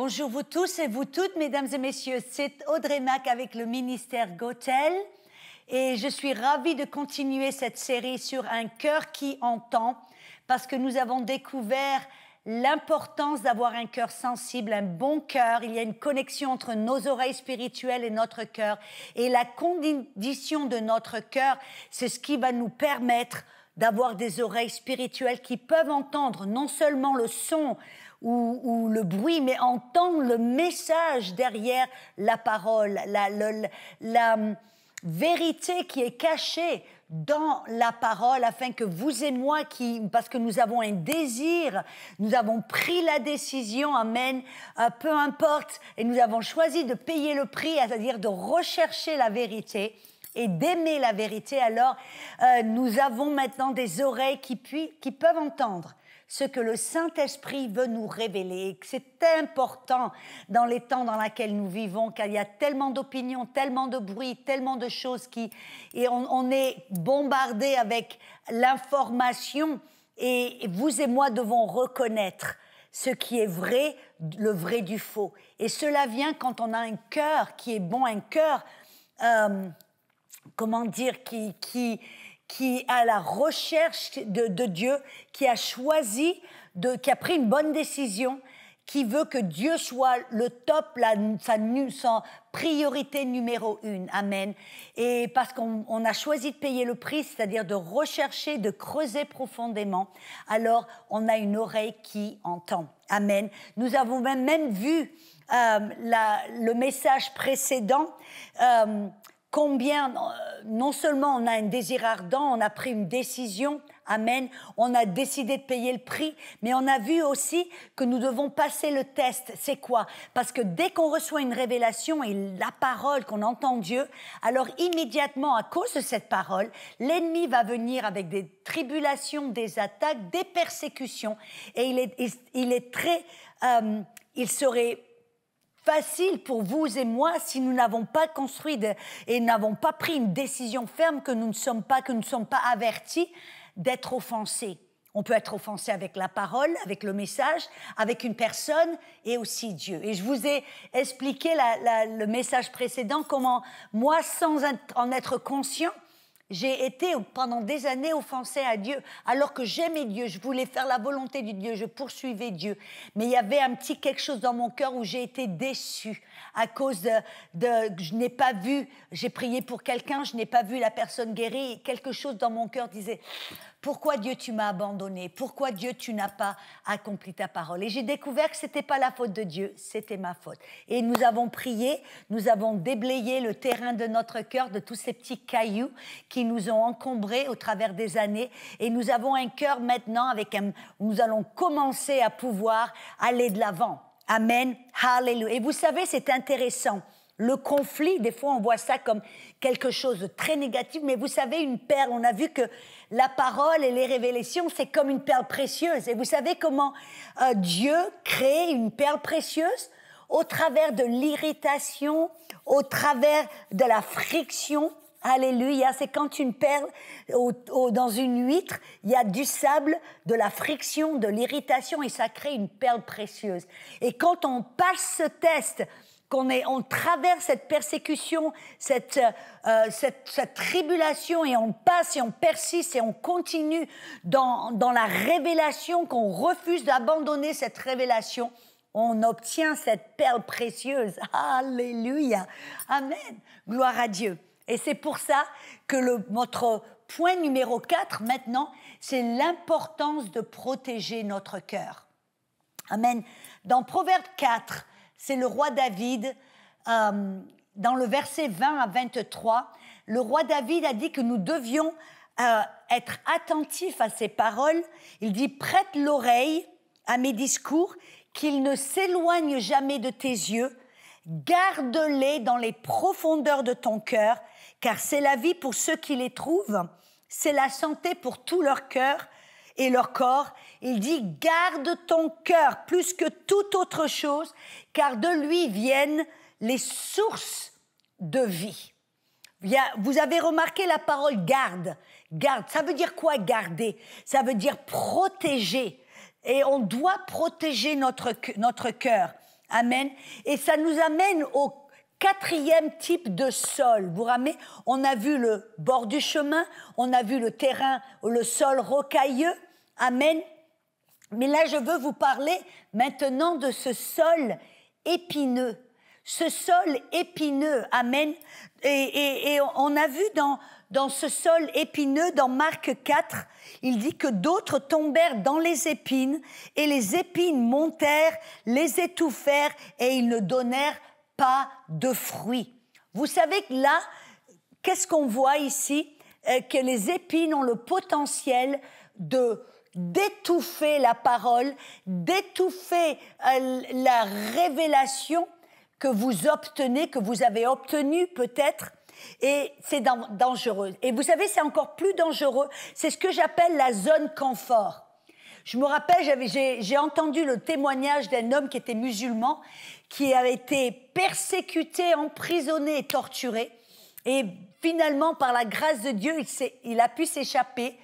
Bonjour vous tous et vous toutes, mesdames et messieurs. C'est Audrey Mac avec le ministère Gotel et je suis ravie de continuer cette série sur un cœur qui entend parce que nous avons découvert l'importance d'avoir un cœur sensible, un bon cœur. Il y a une connexion entre nos oreilles spirituelles et notre cœur. Et la condition de notre cœur, c'est ce qui va nous permettre d'avoir des oreilles spirituelles qui peuvent entendre non seulement le son ou le bruit, mais entendre le message derrière la parole, la vérité qui est cachée dans la parole, afin que vous et moi, parce que nous avons un désir, nous avons pris la décision, amen, peu importe, et nous avons choisi de payer le prix, c'est-à-dire de rechercher la vérité et d'aimer la vérité, alors nous avons maintenant des oreilles qui peuvent entendre ce que le Saint-Esprit veut nous révéler. C'est important dans les temps dans lesquels nous vivons, car il y a tellement d'opinions, tellement de bruit, tellement de choses et on est bombardé avec l'information, et vous et moi devons reconnaître ce qui est vrai, le vrai du faux. Et cela vient quand on a un cœur qui est bon, un cœur, qui a la recherche de Dieu, qui a choisi, qui a pris une bonne décision, qui veut que Dieu soit le top, sa priorité numéro 1. Amen. Et parce qu'on a choisi de payer le prix, c'est-à-dire de rechercher, de creuser profondément, alors on a une oreille qui entend. Amen. Nous avons même vu le message précédent, combien, non seulement on a un désir ardent, on a pris une décision, amen, on a décidé de payer le prix, mais on a vu aussi que nous devons passer le test. C'est quoi? Parce que dès qu'on reçoit une révélation et la parole, qu'on entend Dieu, alors immédiatement, à cause de cette parole, l'ennemi va venir avec des tribulations, des attaques, des persécutions, et il serait facile pour vous et moi, si nous n'avons pas construit et n'avons pas pris une décision ferme, que nous ne sommes pas avertis, d'être offensés. On peut être offensé avec la parole, avec le message, avec une personne et aussi Dieu. Et je vous ai expliqué le message précédent, comment moi, sans en être conscient, j'ai été pendant des années offensée à Dieu, alors que j'aimais Dieu, je voulais faire la volonté de Dieu, je poursuivais Dieu. Mais il y avait un petit quelque chose dans mon cœur où j'ai été déçue à cause je n'ai pas vu, j'ai prié pour quelqu'un, je n'ai pas vu la personne guérie, et quelque chose dans mon cœur disait, pourquoi Dieu tu m'as abandonné? Pourquoi Dieu tu n'as pas accompli ta parole? Et j'ai découvert que c'était pas la faute de Dieu, c'était ma faute. Et nous avons prié, nous avons déblayé le terrain de notre cœur de tous ces petits cailloux qui nous ont encombrés au travers des années. Et nous avons un cœur maintenant où nous allons commencer à pouvoir aller de l'avant. Amen, hallelujah. Et vous savez, c'est intéressant. Le conflit, des fois on voit ça comme quelque chose de très négatif, mais vous savez, une perle, on a vu que la parole et les révélations, c'est comme une perle précieuse. Et vous savez comment Dieu crée une perle précieuse? Au travers de l'irritation, au travers de la friction. Alléluia, c'est quand une perle, dans une huître, il y a du sable, de la friction, de l'irritation, et ça crée une perle précieuse. Et quand on passe ce test, on traverse cette persécution, cette tribulation, et on passe et on persiste et on continue dans la révélation, qu'on refuse d'abandonner cette révélation, on obtient cette perle précieuse. Alléluia, amen, gloire à Dieu. Et c'est pour ça que notre point numéro 4 maintenant, c'est l'importance de protéger notre cœur. Amen. Dans Proverbe 4, c'est le roi David, dans le verset 20 à 23, le roi David a dit que nous devions être attentifs à ses paroles. Il dit « Prête l'oreille à mes discours, qu'ils ne s'éloignent jamais de tes yeux. Garde-les dans les profondeurs de ton cœur, car c'est la vie pour ceux qui les trouvent, c'est la santé pour tout leur cœur et leur corps. » Il dit « Garde ton cœur plus que toute autre chose, car de lui viennent les sources de vie. » Vous avez remarqué la parole « garde ». Garde, ça veut dire quoi garder? Ça veut dire protéger. Et on doit protéger notre cœur. Amen. Et ça nous amène au quatrième type de sol. Vous rappelez, on a vu le bord du chemin, on a vu le terrain, le sol rocailleux. Amen. Mais là, je veux vous parler maintenant de ce sol épineux. Ce sol épineux, amen. Et on a vu dans ce sol épineux, dans Marc 4, il dit que d'autres tombèrent dans les épines, et les épines montèrent, les étouffèrent, et ils ne donnèrent pas de fruits. Vous savez que là, qu'est-ce qu'on voit ici? Que les épines ont le potentiel d'étouffer la parole, d'étouffer la révélation que vous obtenez, que vous avez obtenue peut-être, et c'est dangereux. Et vous savez, c'est encore plus dangereux, c'est ce que j'appelle la zone confort. Je me rappelle, j'ai entendu le témoignage d'un homme qui était musulman, qui avait été persécuté, emprisonné et torturé, et finalement, par la grâce de Dieu, il a pu s'échapper.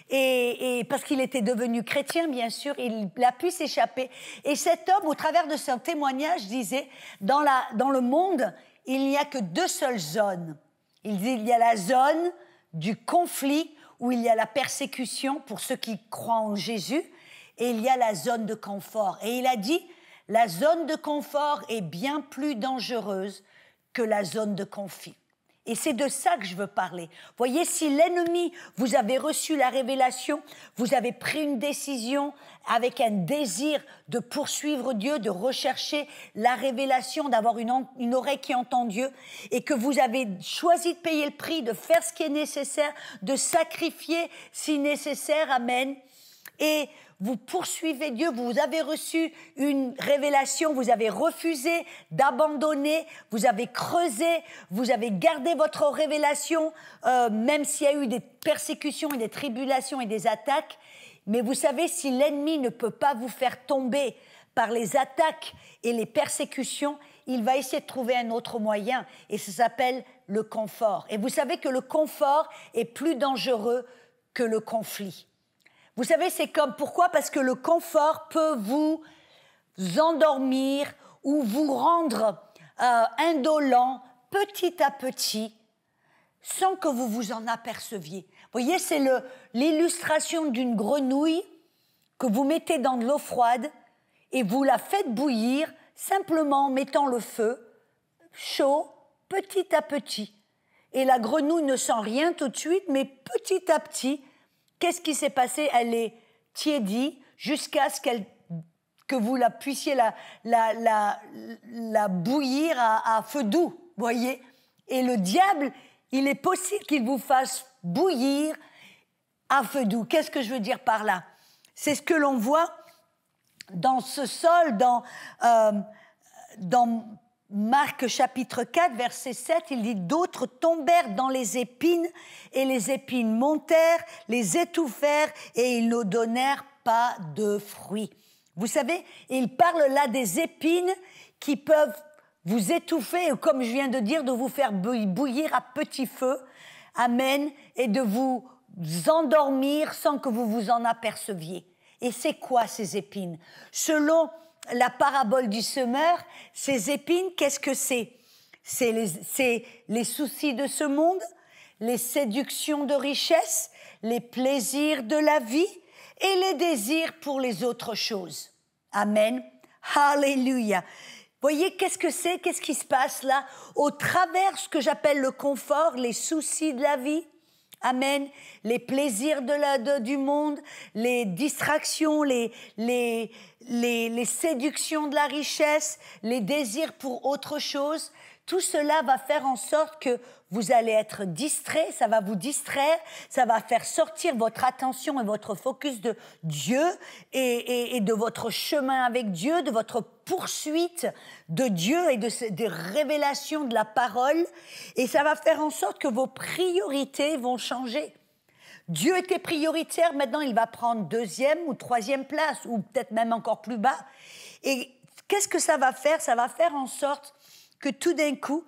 Et parce qu'il était devenu chrétien, bien sûr, il a pu s'échapper. Et cet homme, au travers de son témoignage, disait, dans le monde, il n'y a que deux seules zones. Il dit, il y a la zone du conflit, où il y a la persécution pour ceux qui croient en Jésus, et il y a la zone de confort. Et il a dit, la zone de confort est bien plus dangereuse que la zone de conflit. Et c'est de ça que je veux parler. Voyez, si l'ennemi, vous avez reçu la révélation, vous avez pris une décision avec un désir de poursuivre Dieu, de rechercher la révélation, d'avoir une oreille qui entend Dieu, et que vous avez choisi de payer le prix, de faire ce qui est nécessaire, de sacrifier si nécessaire, amen, et vous poursuivez Dieu, vous avez reçu une révélation, vous avez refusé d'abandonner, vous avez creusé, vous avez gardé votre révélation, même s'il y a eu des persécutions et des tribulations et des attaques. Mais vous savez, si l'ennemi ne peut pas vous faire tomber par les attaques et les persécutions, il va essayer de trouver un autre moyen, et ça s'appelle le confort. Et vous savez que le confort est plus dangereux que le conflit. Vous savez, c'est comme, pourquoi? Parce que le confort peut vous endormir ou vous rendre indolent petit à petit, sans que vous vous en aperceviez. Vous voyez, c'est l'illustration d'une grenouille que vous mettez dans de l'eau froide et vous la faites bouillir simplement en mettant le feu chaud petit à petit. Et la grenouille ne sent rien tout de suite, mais petit à petit, qu'est-ce qui s'est passé? Elle est tiédie jusqu'à ce que vous la puissiez la bouillir à feu doux, voyez. Et le diable, il est possible qu'il vous fasse bouillir à feu doux. Qu'est-ce que je veux dire par là? C'est ce que l'on voit dans ce sol, dans Marc chapitre 4, verset 7, il dit « D'autres tombèrent dans les épines, et les épines montèrent, les étouffèrent, et ils ne donnèrent pas de fruits. » Vous savez, il parle là des épines qui peuvent vous étouffer, ou comme je viens de dire, de vous faire bouillir à petit feu, amen, et de vous endormir sans que vous vous en aperceviez. Et c'est quoi ces épines? Selon la parabole du semeur, ces épines, qu'est-ce que c'est? C'est les soucis de ce monde, les séductions de richesse, les plaisirs de la vie et les désirs pour les autres choses. Amen. Alléluia. Voyez, qu'est-ce que c'est? Qu'est-ce qui se passe là? Au travers ce que j'appelle le confort, les soucis de la vie, amen, les plaisirs du monde, les distractions, les séductions de la richesse, les désirs pour autre chose, tout cela va faire en sorte que vous allez être distrait, ça va vous distraire, ça va faire sortir votre attention et votre focus de Dieu et de votre chemin avec Dieu, de votre poursuite de Dieu et des révélations de la parole, et ça va faire en sorte que vos priorités vont changer. Dieu était prioritaire, maintenant il va prendre deuxième ou troisième place, ou peut-être même encore plus bas. Et qu'est-ce que ça va faire? Ça va faire en sorte que tout d'un coup,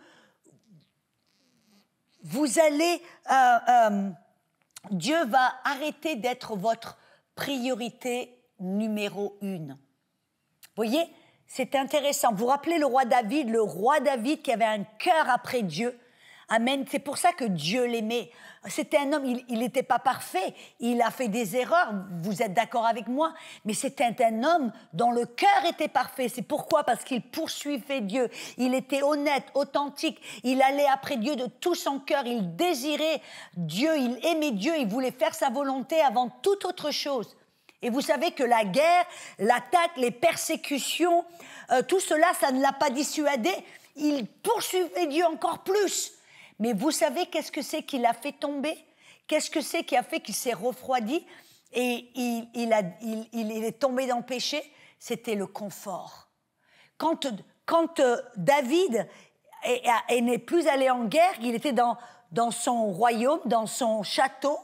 vous allez, Dieu va arrêter d'être votre priorité numéro 1. Vous voyez, C'est intéressant. Vous vous rappelez le roi David qui avait un cœur après Dieu. Amen. C'est pour ça que Dieu l'aimait. C'était un homme, il n'était pas parfait. Il a fait des erreurs. Vous êtes d'accord avec moi? Mais c'était un homme dont le cœur était parfait. C'est pourquoi? Parce qu'il poursuivait Dieu. Il était honnête, authentique. Il allait après Dieu de tout son cœur. Il désirait Dieu. Il aimait Dieu. Il voulait faire sa volonté avant toute autre chose. Et vous savez que la guerre, l'attaque, les persécutions, tout cela, ça ne l'a pas dissuadé. Il poursuivait Dieu encore plus. Mais vous savez qu'est-ce que c'est qui l'a fait tomber? Qu'est-ce que c'est qui a fait qu'il s'est refroidi et il est tombé dans le péché? C'était le confort. Quand David n'est plus allé en guerre, il était dans son royaume, dans son château,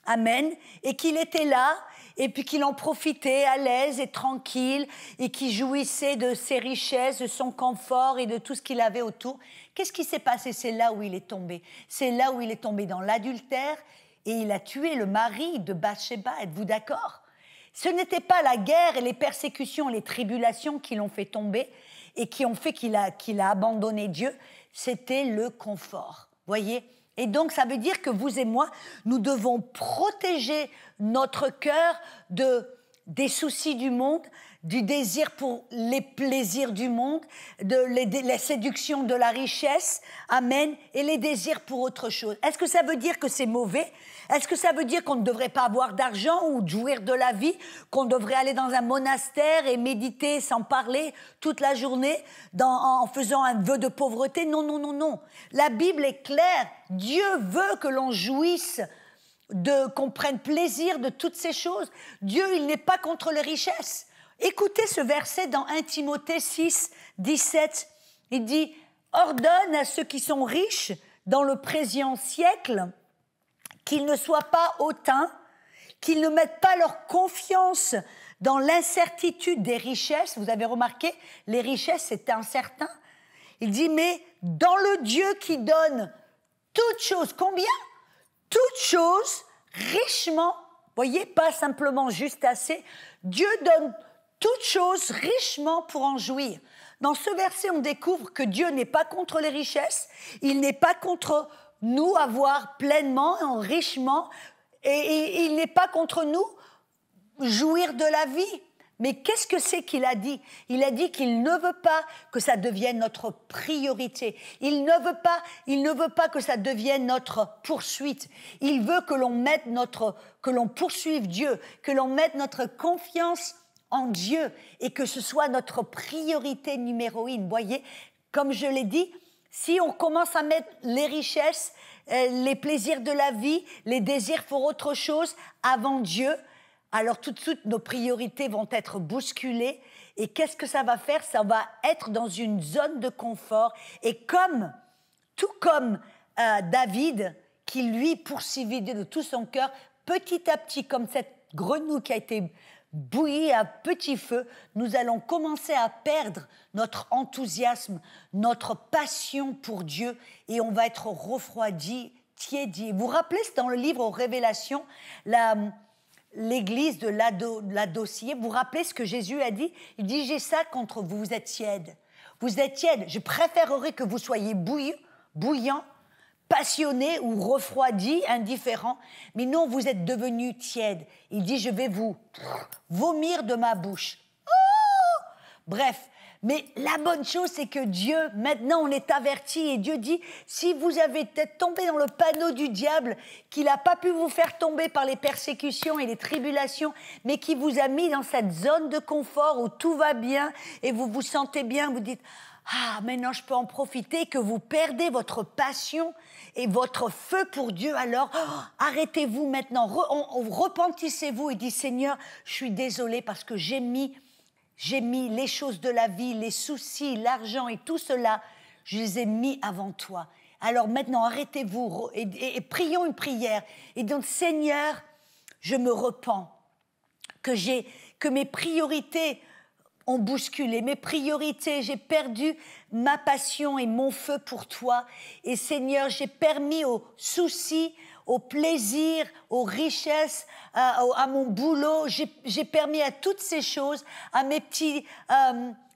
amen, et qu'il était là, et puis qu'il en profitait à l'aise et tranquille, et qu'il jouissait de ses richesses, de son confort et de tout ce qu'il avait autour. Qu'est-ce qui s'est passé? C'est là où il est tombé. C'est là où il est tombé dans l'adultère, et il a tué le mari de Bathsheba. Êtes-vous d'accord? Ce n'était pas la guerre et les persécutions, les tribulations qui l'ont fait tomber, et qui ont fait qu'il a abandonné Dieu. C'était le confort. Voyez? Et donc, ça veut dire que vous et moi, nous devons protéger notre cœur des soucis du monde, du désir pour les plaisirs du monde, les séductions de la richesse, amen, et les désirs pour autre chose. Est-ce que ça veut dire que c'est mauvais? Est-ce que ça veut dire qu'on ne devrait pas avoir d'argent ou jouir de la vie, qu'on devrait aller dans un monastère et méditer sans parler toute la journée en faisant un vœu de pauvreté? Non, non, non, non. La Bible est claire. Dieu veut que l'on jouisse, qu'on prenne plaisir de toutes ces choses. Dieu, il n'est pas contre les richesses. Écoutez ce verset dans 1 Timothée 6, 17. Il dit « Ordonne à ceux qui sont riches dans le présent siècle qu'ils ne soient pas hautains, qu'ils ne mettent pas leur confiance dans l'incertitude des richesses. » Vous avez remarqué, les richesses, c'est incertain. Il dit « Mais dans le Dieu qui donne toutes choses. » Combien? Toutes choses richement. Voyez, pas simplement juste assez. Dieu donne toutes choses richement pour en jouir. Dans ce verset, on découvre que Dieu n'est pas contre les richesses. Il n'est pas contre nous avoir pleinement, richement. Et il n'est pas contre nous jouir de la vie. Mais qu'est-ce que c'est qu'il a dit? Il a dit qu'il ne veut pas que ça devienne notre priorité. Il ne veut pas que ça devienne notre poursuite. Il veut que l'on poursuive Dieu, que l'on mette notre confiance en Dieu et que ce soit notre priorité numéro 1. Vous voyez, comme je l'ai dit, si on commence à mettre les richesses, les plaisirs de la vie, les désirs pour autre chose avant Dieu, alors tout de suite, nos priorités vont être bousculées. Et qu'est-ce que ça va faire? Ça va être dans une zone de confort. Et tout comme David, qui lui poursuivait de tout son cœur, petit à petit, comme cette grenouille qui a été bouillie à petit feu, nous allons commencer à perdre notre enthousiasme, notre passion pour Dieu, et on va être refroidi, tiédi. Vous vous rappelez, c'est dans le livre aux Révélations, l'église de Laodicée, vous vous rappelez ce que Jésus a dit? Il dit, j'ai ça contre vous, vous êtes tiède. Vous êtes tiède. Je préférerais que vous soyez bouillant, passionné ou refroidi, indifférent. Mais non, vous êtes devenus tiède. Il dit, je vais vous vomir de ma bouche. Oh! Bref. Mais la bonne chose, c'est que Dieu, maintenant, on est averti et Dieu dit, si vous avez peut-être tombé dans le panneau du diable, qu'il n'a pas pu vous faire tomber par les persécutions et les tribulations, mais qui vous a mis dans cette zone de confort où tout va bien et vous vous sentez bien, vous dites, ah, maintenant je peux en profiter, que vous perdez votre passion et votre feu pour Dieu, alors arrêtez-vous maintenant, repentissez-vous et dites, Seigneur, je suis désolé parce que j'ai mis les choses de la vie, les soucis, l'argent et tout cela, je les ai mis avant toi. Alors maintenant, arrêtez-vous et prions une prière. Et donc, Seigneur, je me repens que mes priorités ont bousculé. Mes priorités, j'ai perdu ma passion et mon feu pour toi. Et Seigneur, j'ai permis aux soucis, au plaisir, aux richesses, à mon boulot. J'ai permis à toutes ces choses, à mes petits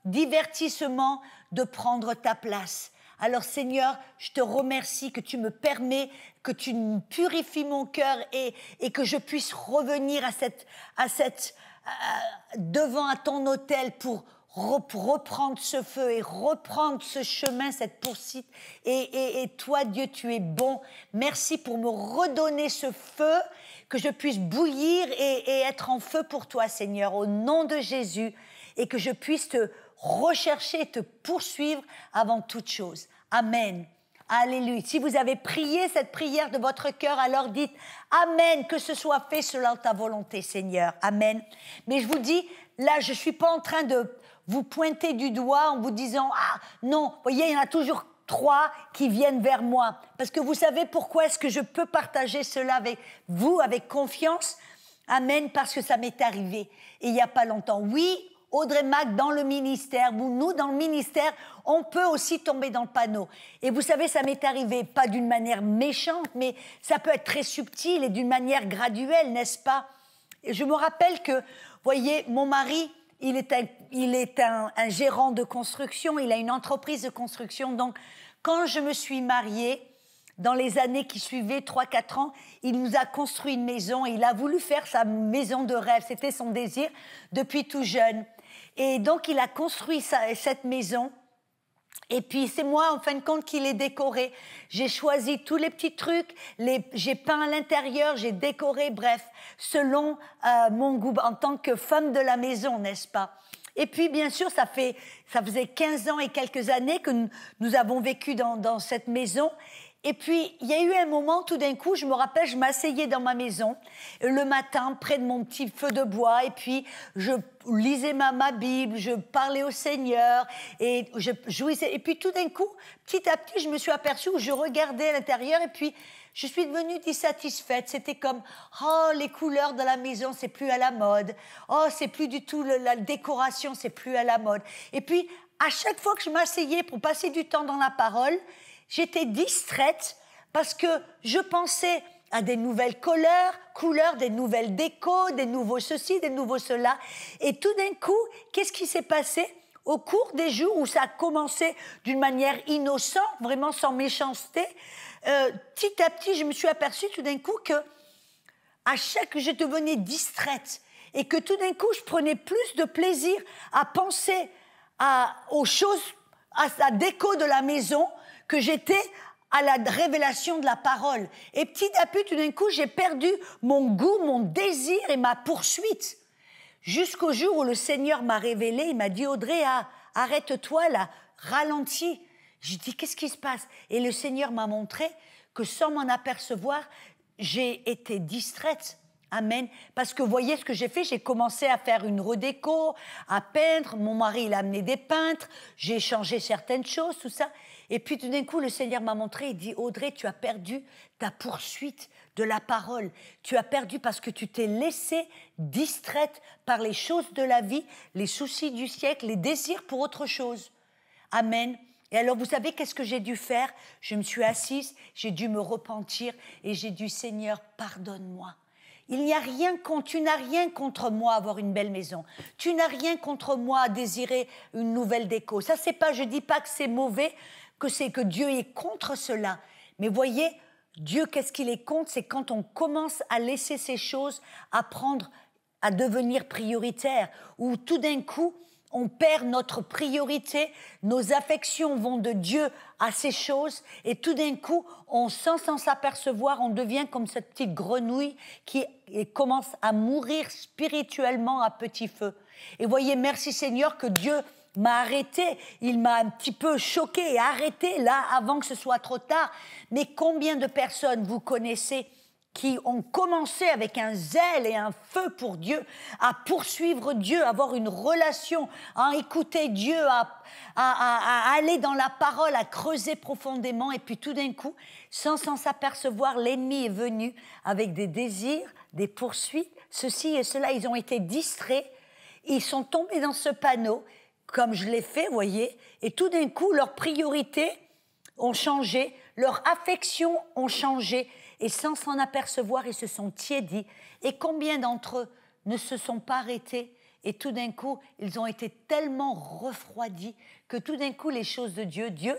divertissement de prendre ta place. Alors Seigneur, je te remercie que tu me permets, que tu purifies mon cœur et que je puisse revenir devant à ton autel pour reprendre ce feu et reprendre ce chemin, cette poursuite. Et toi, Dieu, tu es bon. Merci pour me redonner ce feu, que je puisse bouillir et être en feu pour toi, Seigneur, au nom de Jésus, et que je puisse te rechercher, te poursuivre avant toute chose. Amen. Alléluia. Si vous avez prié cette prière de votre cœur, alors dites Amen, que ce soit fait selon ta volonté, Seigneur. Amen. Mais je vous dis, là, je ne suis pas en train de vous pointer du doigt en vous disant ah non, vous voyez, il y en a toujours 3 qui viennent vers moi. Parce que vous savez pourquoi est-ce que je peux partager cela avec vous, avec confiance? Amen, parce que ça m'est arrivé. Et il n'y a pas longtemps. Oui, Audrey Mac dans le ministère, nous dans le ministère, on peut aussi tomber dans le panneau. Et vous savez, ça m'est arrivé, pas d'une manière méchante, mais ça peut être très subtil et d'une manière graduelle, n'est-ce pas? Et je me rappelle que, voyez, mon mari, il est un gérant de construction, il a une entreprise de construction. Donc, quand je me suis mariée, dans les années qui suivaient, 3-4 ans, il nous a construit une maison. Il a voulu faire sa maison de rêve. C'était son désir depuis tout jeune. Et donc, il a construit cette maison. Et puis, c'est moi, en fin de compte, qui l'ai décorée. J'ai choisi tous les petits trucs. J'ai peint à l'intérieur, j'ai décoré, bref, selon mon goût, en tant que femme de la maison, n'est-ce pas? Et puis, bien sûr, ça faisait 15 ans et quelques années que nous avons vécu dans cette maison. Et puis, il y a eu un moment, tout d'un coup, je me rappelle, je m'asseyais dans ma maison, le matin, près de mon petit feu de bois, et puis je lisais ma Bible, je parlais au Seigneur, et je jouissais. Et puis, tout d'un coup, petit à petit, je me suis aperçue où je regardais à l'intérieur, et puis je suis devenue dissatisfaite. C'était comme, oh, les couleurs de la maison, c'est plus à la mode. Oh, c'est plus du tout, la décoration, c'est plus à la mode. Et puis, à chaque fois que je m'asseyais pour passer du temps dans la parole, j'étais distraite parce que je pensais à des nouvelles couleurs, des nouvelles décos, des nouveaux ceci, des nouveaux cela. Et tout d'un coup, qu'est-ce qui s'est passé? Au cours des jours où ça a commencé d'une manière innocente, vraiment sans méchanceté, petit à petit, je me suis aperçue tout d'un coup que à chaque je devenais distraite et que tout d'un coup, je prenais plus de plaisir à penser aux choses, à la déco de la maison, que j'étais à la révélation de la parole. Et petit à petit, tout d'un coup, j'ai perdu mon goût, mon désir et ma poursuite. Jusqu'au jour où le Seigneur m'a révélé, il m'a dit « Audrey, arrête-toi là, ralentis ». J'ai dit « Qu'est-ce qui se passe ?» Et le Seigneur m'a montré que sans m'en apercevoir, j'ai été distraite. Amen. Parce que vous voyez ce que j'ai fait, j'ai commencé à faire une redéco, à peindre. Mon mari, il a amené des peintres, j'ai changé certaines choses, tout ça. Et puis tout d'un coup, le Seigneur m'a montré, il dit « Audrey, tu as perdu ta poursuite de la parole. Tu as perdu parce que tu t'es laissée distraite par les choses de la vie, les soucis du siècle, les désirs pour autre chose. » Amen. Et alors, vous savez qu'est-ce que j'ai dû faire? Je me suis assise, j'ai dû me repentir et j'ai dit « Seigneur, pardonne-moi. » Il n'y a rien contre, tu n'as rien contre moi à avoir une belle maison. Tu n'as rien contre moi à désirer une nouvelle déco. Ça, c'est pas, je dis pas que c'est mauvais, que c'est que Dieu est contre cela. Mais voyez, Dieu, qu'est-ce qu'il est contre? C'est quand on commence à laisser ces choses à devenir prioritaires, où tout d'un coup, on perd notre priorité, nos affections vont de Dieu à ces choses, et tout d'un coup, sans s'apercevoir, on devient comme cette petite grenouille qui commence à mourir spirituellement à petit feu. Et voyez, merci Seigneur que Dieu m'a arrêté, il m'a un petit peu choqué et arrêté là avant que ce soit trop tard. Mais combien de personnes vous connaissez qui ont commencé avec un zèle et un feu pour Dieu, à poursuivre Dieu, à avoir une relation, à écouter Dieu, à aller dans la parole, à creuser profondément, et puis tout d'un coup, sans s'apercevoir, l'ennemi est venu avec des désirs, des poursuites, ceci et cela. Ils ont été distraits, ils sont tombés dans ce panneau, comme je l'ai fait, vous voyez, et tout d'un coup, leurs priorités ont changé, leurs affections ont changé, et sans s'en apercevoir, ils se sont tiédis. Et combien d'entre eux ne se sont pas arrêtés Et tout d'un coup, ils ont été tellement refroidis que tout d'un coup, les choses de Dieu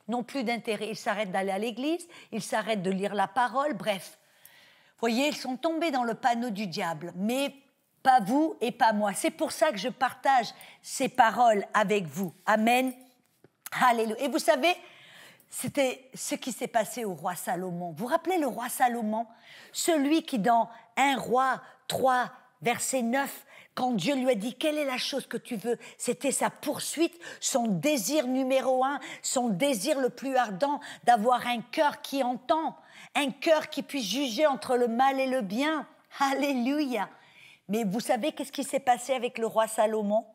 n'ont plus d'intérêt. Ils s'arrêtent d'aller à l'église, ils s'arrêtent de lire la parole, bref. Vous voyez, ils sont tombés dans le panneau du diable, mais pas vous et pas moi. C'est pour ça que je partage ces paroles avec vous. Amen. Alléluia. Et vous savez, c'était ce qui s'est passé au roi Salomon. Vous vous rappelez le roi Salomon? Celui qui, dans 1 Roi 3, verset 9, quand Dieu lui a dit « Quelle est la chose que tu veux ?» C'était sa poursuite, son désir numéro 1, son désir le plus ardent d'avoir un cœur qui entend, un cœur qui puisse juger entre le mal et le bien. Alléluia. Mais vous savez qu'est-ce qui s'est passé avec le roi Salomon?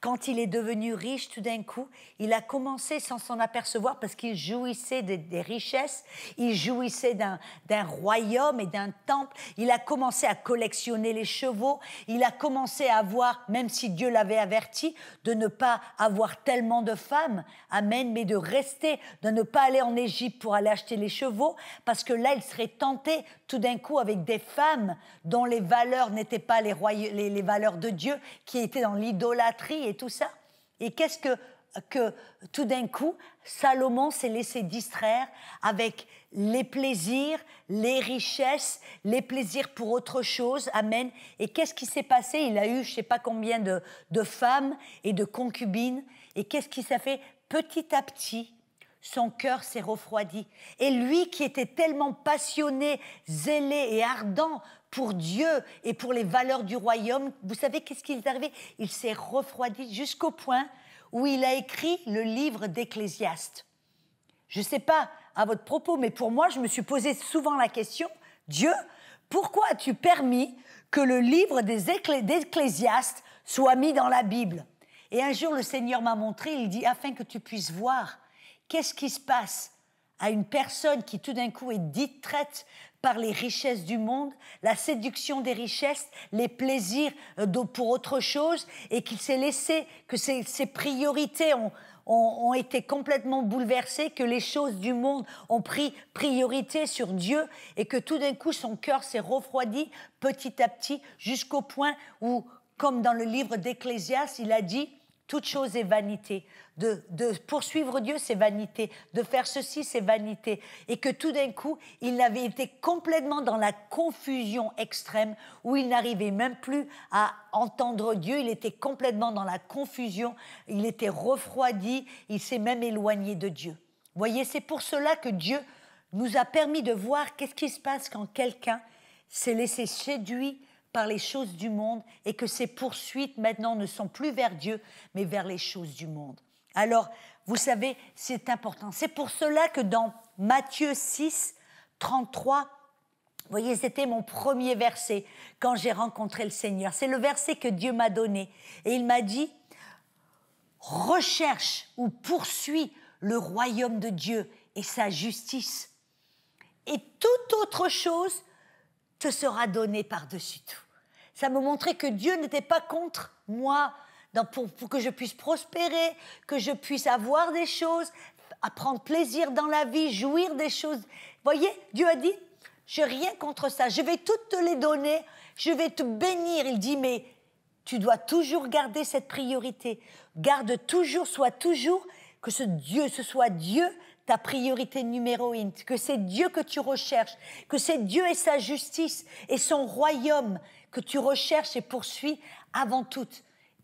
Quand il est devenu riche, tout d'un coup, il a commencé sans s'en apercevoir parce qu'il jouissait des richesses, il jouissait d'un royaume et d'un temple. Il a commencé à collectionner les chevaux, il a commencé à avoir, même si Dieu l'avait averti, de ne pas avoir tellement de femmes, amen, mais de rester, de ne pas aller en Égypte pour aller acheter les chevaux, parce que là, il serait tenté tout d'un coup avec des femmes dont les valeurs n'étaient pas les valeurs de Dieu, qui étaient dans l'idolâtrie et tout ça. Et qu'est-ce que tout d'un coup, Salomon s'est laissé distraire avec les plaisirs, les richesses, les plaisirs pour autre chose, amen. Et qu'est-ce qui s'est passé? Il a eu je ne sais pas combien de femmes et de concubines. Et qu'est-ce qui s'est fait? Petit à petit, son cœur s'est refroidi. Et lui qui était tellement passionné, zélé et ardent pour Dieu et pour les valeurs du royaume, vous savez qu'est-ce qui est arrivé? Il s'est refroidi jusqu'au point où il a écrit le livre d'Ecclésiaste. Je ne sais pas à votre propos, mais pour moi, je me suis posé souvent la question, Dieu, pourquoi as-tu permis que le livre d'Ecclésiaste soit mis dans la Bible? Et un jour, le Seigneur m'a montré, il dit, afin que tu puisses voir qu'est-ce qui se passe à une personne qui tout d'un coup est distraite par les richesses du monde, la séduction des richesses, les plaisirs pour autre chose, et qu'il s'est laissé, que ses priorités ont été complètement bouleversées, que les choses du monde ont pris priorité sur Dieu, et que tout d'un coup son cœur s'est refroidi petit à petit, jusqu'au point où, comme dans le livre d'Ecclésiaste, il a dit « toute chose est vanité ». De poursuivre Dieu, c'est vanité. De faire ceci, c'est vanité. Et que tout d'un coup, il avait été complètement dans la confusion extrême, où il n'arrivait même plus à entendre Dieu. Il était complètement dans la confusion. Il était refroidi. Il s'est même éloigné de Dieu. Vous voyez, c'est pour cela que Dieu nous a permis de voir qu'est-ce qui se passe quand quelqu'un s'est laissé séduire par les choses du monde et que ses poursuites maintenant ne sont plus vers Dieu, mais vers les choses du monde. Alors, vous savez, c'est important. C'est pour cela que dans Matthieu 6, 33, vous voyez, c'était mon premier verset quand j'ai rencontré le Seigneur. C'est le verset que Dieu m'a donné. Et il m'a dit, recherche ou poursuis le royaume de Dieu et sa justice. Et toute autre chose te sera donnée par-dessus tout. Ça me montrait que Dieu n'était pas contre moi, pour que je puisse prospérer, que je puisse avoir des choses, prendre plaisir dans la vie, jouir des choses. Vous voyez, Dieu a dit, je n'ai rien contre ça, je vais toutes te les donner, je vais te bénir. Il dit, mais tu dois toujours garder cette priorité. Garde toujours, sois toujours, que ce soit Dieu ta priorité numéro 1, que c'est Dieu que tu recherches, que c'est Dieu et sa justice et son royaume que tu recherches et poursuis avant tout.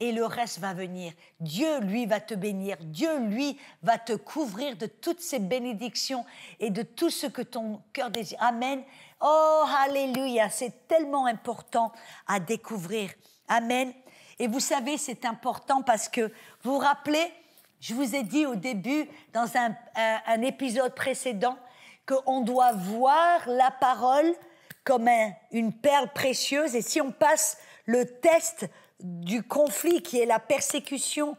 Et le reste va venir. Dieu, lui, va te bénir. Dieu, lui, va te couvrir de toutes ces bénédictions et de tout ce que ton cœur désire. Amen. Oh, alléluia. C'est tellement important à découvrir. Amen. Et vous savez, c'est important parce que, vous vous rappelez, je vous ai dit au début, dans un épisode précédent, qu'on doit voir la parole comme une perle précieuse. Et si on passe le test du conflit qui est la persécution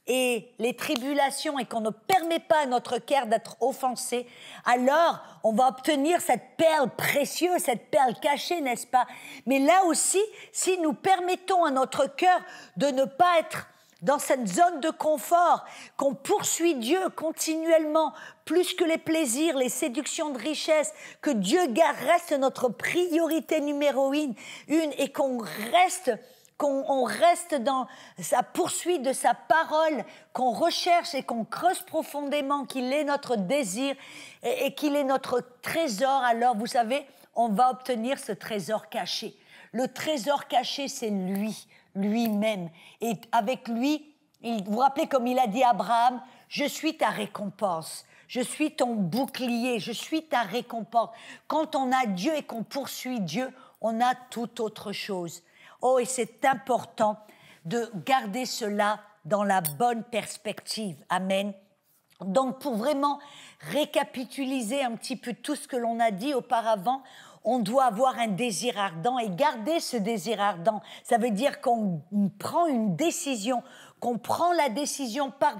et les tribulations et qu'on ne permet pas à notre cœur d'être offensé, alors on va obtenir cette perle précieuse, cette perle cachée, n'est-ce pas? Mais là aussi, si nous permettons à notre cœur de ne pas être dans cette zone de confort, qu'on poursuit Dieu continuellement, plus que les plaisirs, les séductions de richesse, que Dieu reste notre priorité numéro 1 et qu'on qu'on reste dans sa poursuite de sa parole, qu'on recherche et qu'on creuse profondément, qu'il est notre désir et qu'il est notre trésor, alors vous savez, on va obtenir ce trésor caché. Le trésor caché, c'est lui-même. Et avec lui, vous vous rappelez comme il a dit à Abraham, « Je suis ta récompense, je suis ton bouclier, je suis ta récompense. » Quand on a Dieu et qu'on poursuit Dieu, on a toute autre chose. Oh, et c'est important de garder cela dans la bonne perspective. Amen. Donc, pour vraiment récapituler un petit peu tout ce que l'on a dit auparavant, on doit avoir un désir ardent et garder ce désir ardent. Ça veut dire qu'on prend une décision, qu'on prend la décision par...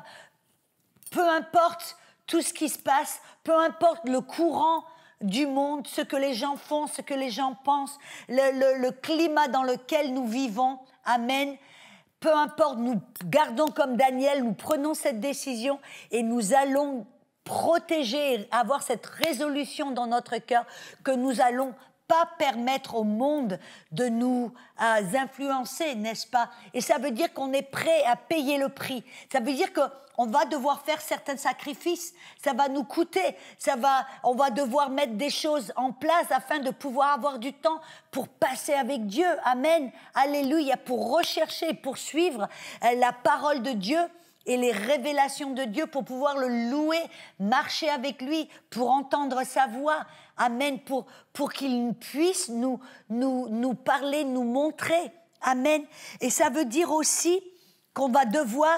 Peu importe tout ce qui se passe, peu importe le courant du monde, ce que les gens font, ce que les gens pensent, le climat dans lequel nous vivons. Amen. Peu importe, nous gardons comme Daniel, nous prenons cette décision et nous allons protéger, avoir cette résolution dans notre cœur que nous allons pas permettre au monde de nous influencer, n'est-ce pas? Et ça veut dire qu'on est prêt à payer le prix. Ça veut dire qu'on va devoir faire certains sacrifices. Ça va nous coûter. On va devoir mettre des choses en place afin de pouvoir avoir du temps pour passer avec Dieu. Amen. Alléluia. Pour rechercher et poursuivre la parole de Dieu et les révélations de Dieu, pour pouvoir le louer, marcher avec lui, pour entendre sa voix. Amen, pour qu'il puisse nous parler, nous montrer. Amen. Et ça veut dire aussi qu'on va devoir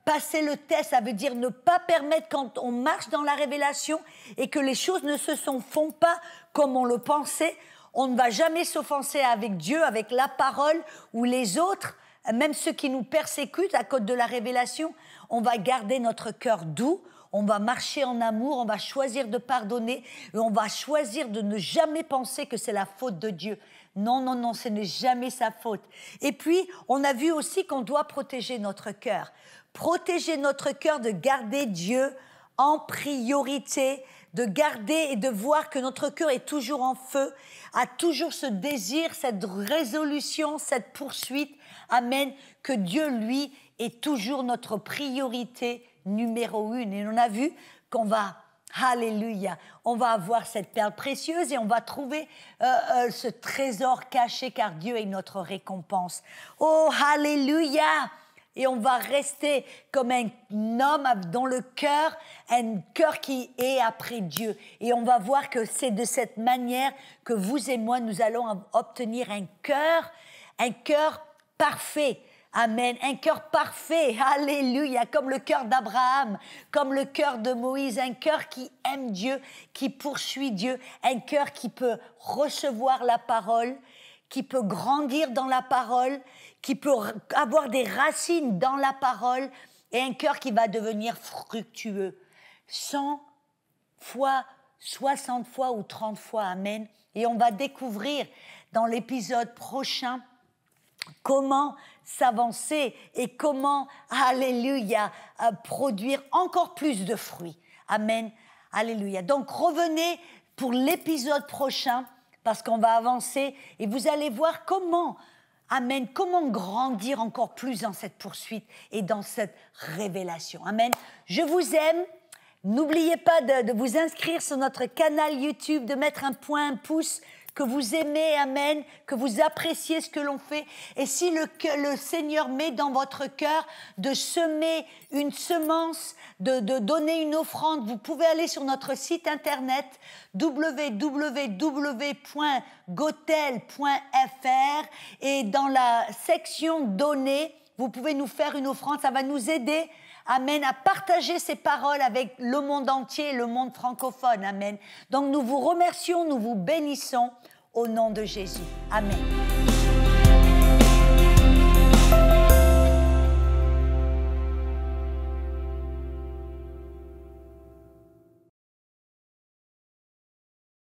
passer le test. Ça veut dire ne pas permettre, quand on marche dans la révélation et que les choses ne font pas comme on le pensait, on ne va jamais s'offenser avec Dieu, avec la parole ou les autres. Même ceux qui nous persécutent à cause de la révélation, on va garder notre cœur doux, on va marcher en amour, on va choisir de pardonner et on va choisir de ne jamais penser que c'est la faute de Dieu. Non, non, non, ce n'est jamais sa faute. Et puis, on a vu aussi qu'on doit protéger notre cœur. Protéger notre cœur, de garder Dieu en priorité, de garder et de voir que notre cœur est toujours en feu, a toujours ce désir, cette résolution, cette poursuite. Amen, que Dieu, lui, est toujours notre priorité numéro 1. Et on a vu qu'on va, alléluia, on va avoir cette perle précieuse et on va trouver ce trésor caché, car Dieu est notre récompense. Oh, alléluia! Et on va rester comme un homme dont le cœur, un cœur qui est après Dieu. Et on va voir que c'est de cette manière que vous et moi, nous allons obtenir un cœur parfait. Amen. Un cœur parfait. Alléluia. Comme le cœur d'Abraham, comme le cœur de Moïse. Un cœur qui aime Dieu, qui poursuit Dieu. Un cœur qui peut recevoir la parole, qui peut grandir dans la parole, qui peut avoir des racines dans la parole, et un cœur qui va devenir fructueux. 100 fois, 60 fois ou 30 fois. Amen. Et on va découvrir dans l'épisode prochain comment s'avancer et comment, alléluia, produire encore plus de fruits. Amen, alléluia. Donc revenez pour l'épisode prochain, parce qu'on va avancer et vous allez voir comment, amen, comment grandir encore plus dans cette poursuite et dans cette révélation. Amen. Je vous aime. N'oubliez pas de vous inscrire sur notre canal YouTube, de mettre un pouce, que vous aimez, amen, que vous appréciez ce que l'on fait. Et si le Seigneur met dans votre cœur de semer une semence, de donner une offrande, vous pouvez aller sur notre site internet www.gotel.fr et dans la section donner, vous pouvez nous faire une offrande, ça va nous aider. Amen, à partager ces paroles avec le monde entier et le monde francophone. Amen. Donc nous vous remercions, nous vous bénissons au nom de Jésus. Amen.